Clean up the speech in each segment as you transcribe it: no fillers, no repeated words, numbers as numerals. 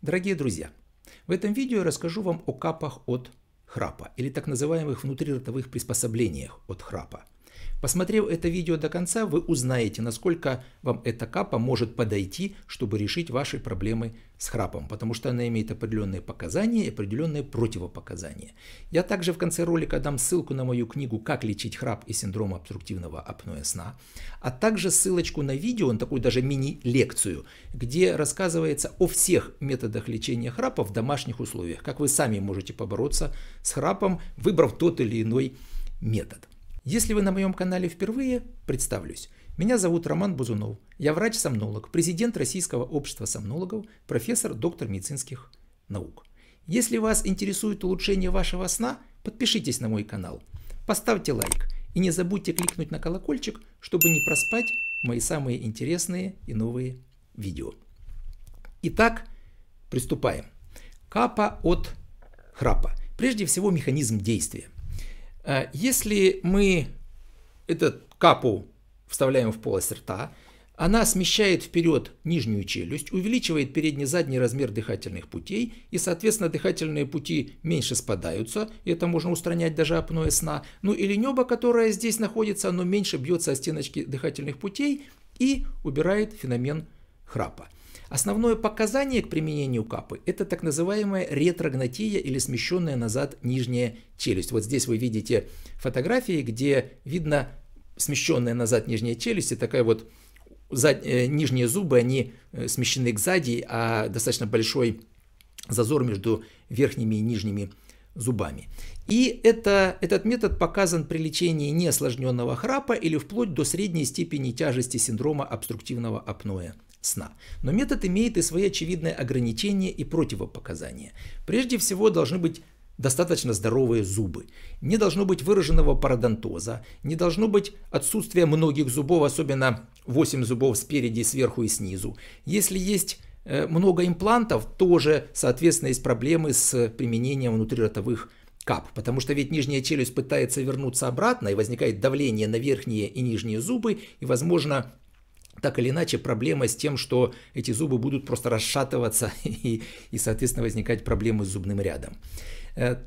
Дорогие друзья, в этом видео я расскажу вам о капах от храпа или так называемых внутриротовых приспособлениях от храпа. Посмотрев это видео до конца, вы узнаете, насколько вам эта капа может подойти, чтобы решить ваши проблемы с храпом, потому что она имеет определенные показания и определенные противопоказания. Я также в конце ролика дам ссылку на мою книгу «Как лечить храп и синдром обструктивного апноэ сна», а также ссылочку на видео, такую даже мини-лекцию, где рассказывается о всех методах лечения храпа в домашних условиях, как вы сами можете побороться с храпом, выбрав тот или иной метод. Если вы на моем канале впервые, представлюсь. Меня зовут Роман Бузунов. Я врач-сомнолог, президент Российского общества сомнологов, профессор, доктор медицинских наук. Если вас интересует улучшение вашего сна, подпишитесь на мой канал, поставьте лайк и не забудьте кликнуть на колокольчик, чтобы не проспать мои самые интересные и новые видео. Итак, приступаем. Капа от храпа. Прежде всего, механизм действия. Если мы эту капу вставляем в полость рта, она смещает вперед нижнюю челюсть, увеличивает передне-задний размер дыхательных путей, и, соответственно, дыхательные пути меньше спадаются, и это можно устранять даже апноэ сна. Ну или небо, которое здесь находится, оно меньше бьется о стеночки дыхательных путей и убирает феномен храпа. Основное показание к применению капы – это так называемая ретрогнатия или смещенная назад нижняя челюсть. Вот здесь вы видите фотографии, где видно смещенная назад нижняя челюсть, и такая вот нижние зубы, они смещены кзади, а достаточно большой зазор между верхними и нижними зубами. И этот метод показан при лечении неосложненного храпа или вплоть до средней степени тяжести синдрома обструктивного апноэ сна. Но метод имеет и свои очевидные ограничения и противопоказания. Прежде всего, должны быть достаточно здоровые зубы. Не должно быть выраженного пародонтоза, не должно быть отсутствия многих зубов, особенно 8 зубов спереди, сверху и снизу. Если есть много имплантов, тоже, соответственно, есть проблемы с применением внутриротовых кап, потому что ведь нижняя челюсть пытается вернуться обратно, и возникает давление на верхние и нижние зубы, и, возможно, так или иначе, проблема с тем, что эти зубы будут просто расшатываться и соответственно, возникать проблемы с зубным рядом.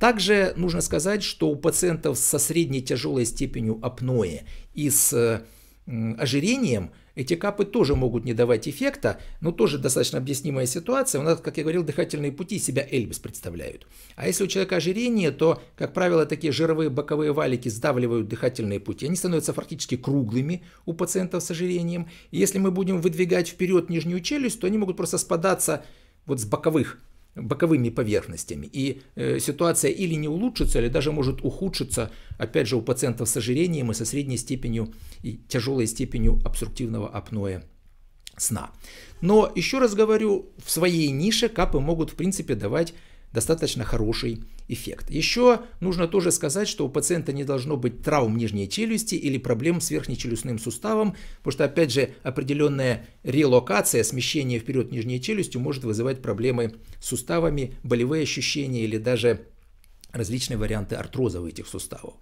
Также нужно сказать, что у пациентов со средней тяжелой степенью апноэ и с ожирением эти капы тоже могут не давать эффекта, но тоже достаточно объяснимая ситуация. У нас, как я говорил, дыхательные пути себя эльбис представляют. А если у человека ожирение, то, как правило, такие жировые боковые валики сдавливают дыхательные пути. Они становятся фактически круглыми у пациентов с ожирением. И если мы будем выдвигать вперед нижнюю челюсть, то они могут просто спадаться вот с боковыми поверхностями. И ситуация или не улучшится, или даже может ухудшиться, опять же, у пациентов с ожирением и со средней степенью и тяжелой степенью обструктивного апноэ сна. Но, еще раз говорю, в своей нише капы могут, в принципе, давать достаточно хороший эффект. Еще нужно тоже сказать, что у пациента не должно быть травм нижней челюсти или проблем с верхнечелюстным суставом, потому что, опять же, определенная релокация, смещение вперед нижней челюстью может вызывать проблемы с суставами, болевые ощущения или даже различные варианты артроза у этих суставов.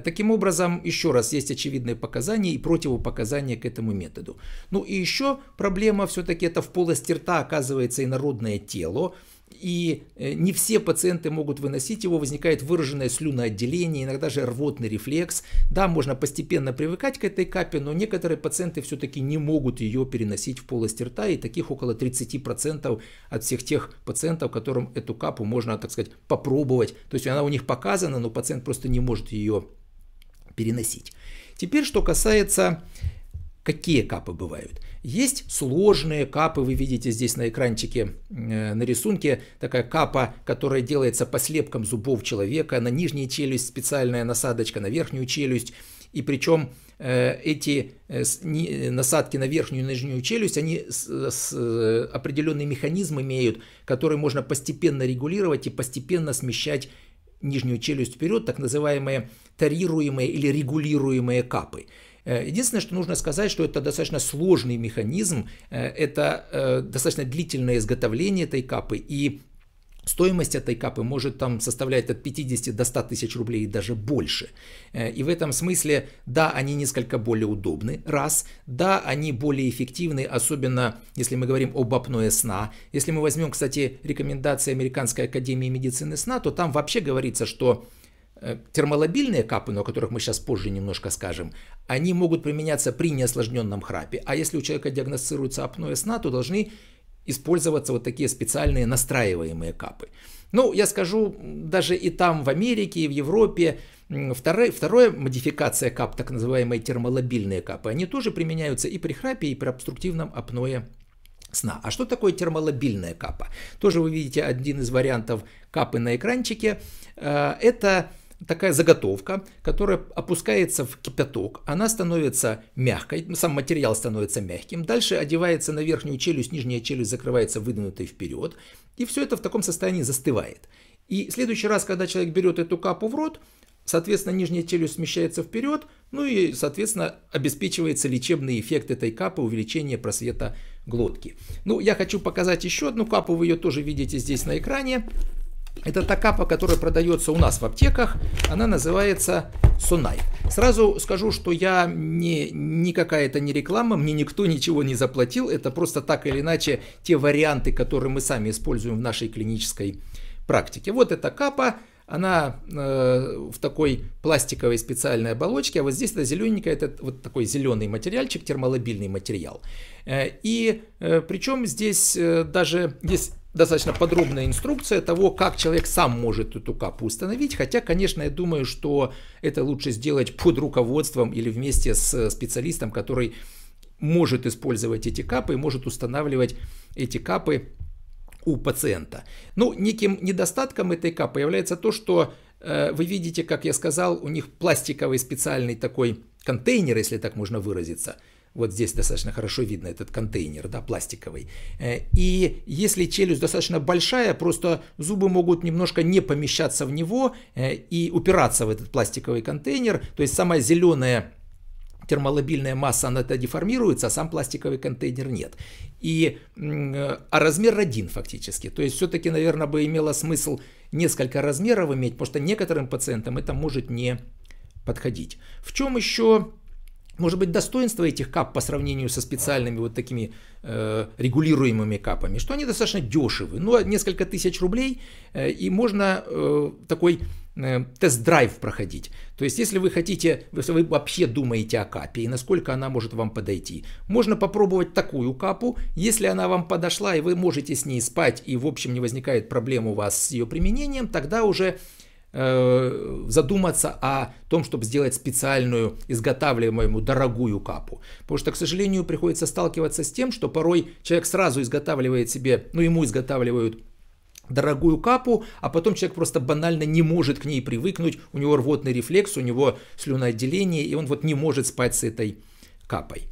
Таким образом, еще раз, есть очевидные показания и противопоказания к этому методу. Ну и еще проблема все-таки это в полости рта оказывается инородное тело. И не все пациенты могут выносить его, возникает выраженное слюноотделение, иногда же рвотный рефлекс. Да, можно постепенно привыкать к этой капе, но некоторые пациенты все-таки не могут ее переносить в полость рта, и таких около 30% от всех тех пациентов, которым эту капу можно, так сказать, попробовать. То есть она у них показана, но пациент просто не может ее переносить. Теперь, что касается... Какие капы бывают? Есть сложные капы, вы видите здесь на экранчике, на рисунке, такая капа, которая делается по слепкам зубов человека, на нижнюю челюсть специальная насадочка, на верхнюю челюсть, и причем эти насадки на верхнюю и нижнюю челюсть, они определенный механизм имеют, который можно постепенно регулировать и постепенно смещать нижнюю челюсть вперед, так называемые тарируемые или регулируемые капы. Единственное, что нужно сказать, что это достаточно сложный механизм, это достаточно длительное изготовление этой капы, и Стоимость этой капы может там составлять от 50 до 100 тысяч рублей и даже больше. И в этом смысле, да, они несколько более удобны, раз, да, они более эффективны, особенно если мы говорим об апное сна. Если мы возьмем, кстати, рекомендации Американской академии медицины сна, то там вообще говорится, что термолабильные капы, о которых мы сейчас позже немножко скажем, они могут применяться при неосложненном храпе. А если у человека диагностируется апноэ сна, то должны использоваться вот такие специальные настраиваемые капы. Ну, я скажу, даже и там в Америке, и в Европе, вторая модификация кап, так называемые термолабильные капы, они тоже применяются и при храпе, и при обструктивном апноэ сна. А что такое термолабильная капа? Тоже вы видите один из вариантов капы на экранчике. Это такая заготовка, которая опускается в кипяток, она становится мягкой, сам материал становится мягким, дальше одевается на верхнюю челюсть, нижняя челюсть закрывается выдвинутой вперед, и все это в таком состоянии застывает. И в следующий раз, когда человек берет эту капу в рот, соответственно, нижняя челюсть смещается вперед, ну и, соответственно, обеспечивается лечебный эффект этой капы, увеличение просвета глотки. Ну, я хочу показать еще одну капу, вы ее тоже видите здесь на экране. Это та капа, которая продается у нас в аптеках, она называется Sonai. Сразу скажу, что я никакая это не реклама, мне никто ничего не заплатил, это просто так или иначе те варианты, которые мы сами используем в нашей клинической практике. Вот эта капа, она в такой пластиковой специальной оболочке, а вот здесь это зелененькая, это вот такой зеленый материальчик, термолабильный материал. И причем здесь даже есть достаточно подробная инструкция того, как человек сам может эту капу установить, хотя, конечно, я думаю, что это лучше сделать под руководством или вместе с специалистом, который может использовать эти капы и может устанавливать эти капы у пациента. Ну, неким недостатком этой капы является то, что вы видите, как я сказал, у них пластиковый специальный такой контейнер, если так можно выразиться. Вот здесь достаточно хорошо видно этот контейнер, да, пластиковый. И если челюсть достаточно большая, просто зубы могут немножко не помещаться в него и упираться в этот пластиковый контейнер. То есть самая зеленая термолабильная масса, она-то деформируется, а сам пластиковый контейнер нет. А размер один фактически. То есть все-таки, наверное, бы имело смысл несколько размеров иметь, потому что некоторым пациентам это может не подходить. В чем еще... Может быть, достоинство этих кап по сравнению со специальными вот такими регулируемыми капами, что они достаточно дешевы, ну, несколько тысяч рублей, и можно такой тест-драйв проходить. То есть, если вы хотите, если вы вообще думаете о капе и насколько она может вам подойти, можно попробовать такую капу, если она вам подошла и вы можете с ней спать, и в общем не возникает проблем у вас с ее применением, тогда уже задуматься о том, чтобы сделать специальную изготавливаемую дорогую капу. Потому что, к сожалению, приходится сталкиваться с тем, что порой человек сразу изготавливает себе, ну ему изготавливают дорогую капу, а потом человек просто банально не может к ней привыкнуть, у него рвотный рефлекс, у него слюноотделение, и он вот не может спать с этой капой.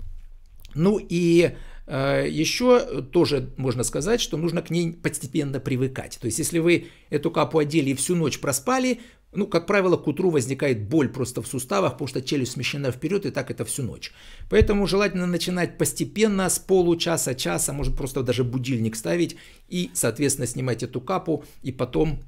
Ну и еще тоже можно сказать, что нужно к ней постепенно привыкать. То есть, если вы эту капу одели и всю ночь проспали, ну, как правило, к утру возникает боль просто в суставах, потому что челюсть смещена вперед, и так это всю ночь. Поэтому желательно начинать постепенно, с получаса, часа, может просто даже будильник ставить и, соответственно, снимать эту капу, и потом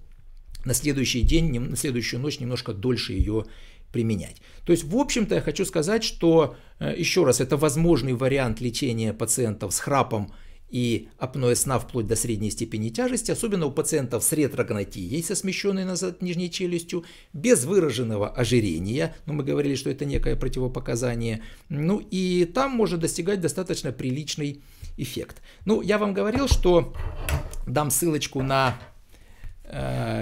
на следующий день, на следующую ночь немножко дольше ее применять. То есть, в общем-то, я хочу сказать, что, еще раз, это возможный вариант лечения пациентов с храпом и апноэ сна вплоть до средней степени тяжести, особенно у пациентов с ретрогонатией, со смещенной назад нижней челюстью, без выраженного ожирения, ну, мы говорили, что это некое противопоказание, ну, и там можно достигать достаточно приличный эффект. Ну, я вам говорил, что дам ссылочку на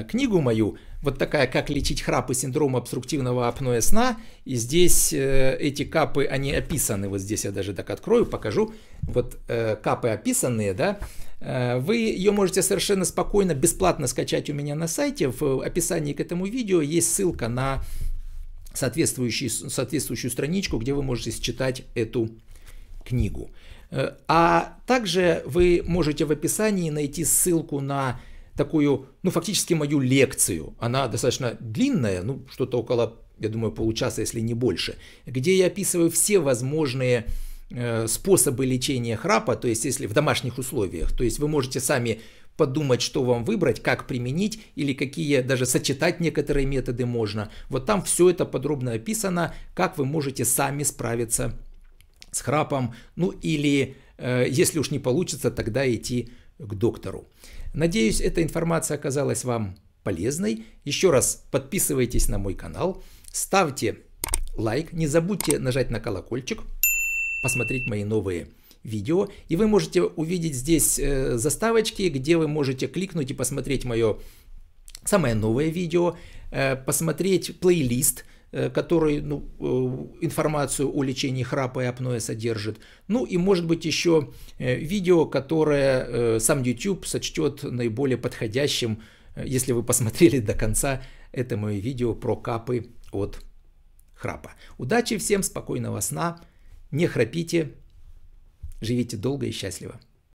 книгу мою, вот такая «Как лечить храп и синдром обструктивного апноэ сна». И здесь эти капы, они описаны. Вот здесь я даже так открою, покажу. Вот капы описанные, да. Вы ее можете совершенно спокойно, бесплатно скачать у меня на сайте. В описании к этому видео есть ссылка на соответствующую страничку, где вы можете считать эту книгу. А также вы можете в описании найти ссылку на такую, ну, фактически мою лекцию. Она достаточно длинная, ну, что-то около, я думаю, получаса, если не больше, где я описываю все возможные способы лечения храпа, то есть если в домашних условиях. То есть вы можете сами подумать, что вам выбрать, как применить или какие даже сочетать некоторые методы можно. Вот там все это подробно описано, как вы можете сами справиться с храпом. Ну или если уж не получится, тогда идти к доктору. Надеюсь, эта информация оказалась вам полезной. Еще раз подписывайтесь на мой канал, ставьте лайк, не забудьте нажать на колокольчик, посмотреть мои новые видео. И вы можете увидеть здесь заставочки, где вы можете кликнуть и посмотреть мое самое новое видео, посмотреть плейлист, который информацию о лечении храпа и апноэ содержит. Ну и может быть еще видео, которое сам YouTube сочтет наиболее подходящим, если вы посмотрели до конца это мое видео про капы от храпа. Удачи всем, спокойного сна, не храпите. Живите долго и счастливо.